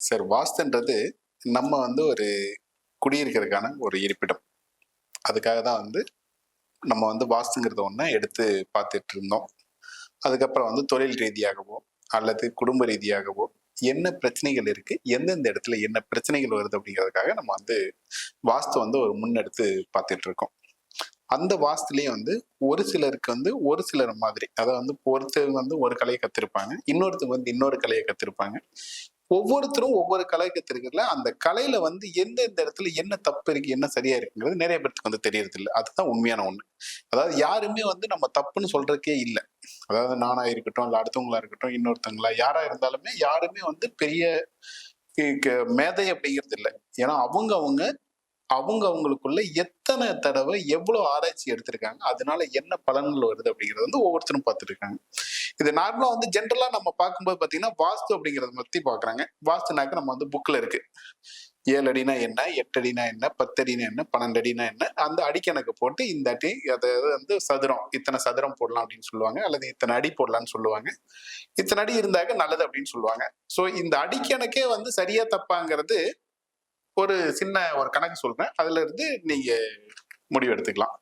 Sir வாஸ்துன்றது நம்ம ஒரு குடியிருக்கிறதுக்கான ஒரு இருப்பிடம். அதுக்காக தான் நம்ம வாஸ்துங்கிறத ஒண்ண எடுத்து பார்த்துட்டு இருந்தோம். அதுக்கப்புறம் தொழில் ரீதியாகவோ, அல்லது குடும்ப ரீதியாகவோ என்ன பிரச்சனைகள் இருக்கு, எந்தெந்த இடத்துல என்ன பிரச்சனைகள் வருது அப்படிங்கிறதுக்காக நம்ம வாஸ்து ஒரு முன்னெடுத்து பார்த்துட்டு இருக்கோம். அந்த வாஸ்துலயும் ஒரு சிலருக்கு ஒரு சிலர் மாதிரி, அதாவது ஒருத்தர் ஒரு கலையை கத்திருப்பாங்க, இன்னொருத்தர் இன்னொரு கலையை கத்திருப்பாங்க. ஒவ்வொருத்தரும் ஒவ்வொரு கலை கத்திருக்கிறதுல அந்த கலையில எந்தெந்த இடத்துல என்ன தப்பு இருக்கு, என்ன சரியா இருக்குங்கிறது நிறைய பேருக்கு தெரியறது இல்லை. அதுதான் உண்மையான ஒண்ணு. அதாவது யாருமே நம்ம தப்புன்னு சொல்றதுக்கே இல்லை. அதாவது நானா இருக்கட்டும், இல்ல அடுத்தவங்களா இருக்கட்டும், இன்னொருத்தவங்களா யாரா இருந்தாலுமே யாருமே பெரிய மேதை அப்படிங்கிறது இல்லை. ஏன்னா அவங்க அவங்க அவங்க அவங்களுக்குள்ள எத்தனை தடவை எவ்வளவு ஆராய்ச்சி எடுத்திருக்காங்க, அதனால என்ன பலன்கள் வருது அப்படிங்கிறது ஒவ்வொருத்தரும் பார்த்துட்டு இருக்காங்க. இது நார்மலா ஜென்ரலா நம்ம பார்க்கும்போது பாத்தீங்கன்னா வாஸ்து அப்படிங்கறத பத்தி பாக்குறாங்க. வாஸ்துனாக்க நம்ம புக்ல இருக்கு. 7 அடினா என்ன, 8 அடினா என்ன, 10 அடினா என்ன, 12 அடினா என்ன, அந்த அடிக்கணக்கு போட்டு இந்த அடி அதாவது சதுரம், இத்தனை சதுரம் போடலாம் அப்படின்னு சொல்லுவாங்க, அல்லது இத்தனை அடி போடலாம்னு சொல்லுவாங்க. இத்தனை அடி இருந்தாக்க நல்லது அப்படின்னு சொல்லுவாங்க. சோ இந்த அடிக்கணக்கே சரியா தப்பாங்கிறது ஒரு சின்ன ஒரு கணக்கு சொல்றேன். அதுல இருந்து நீங்க முடிவு எடுத்துக்கலாம்.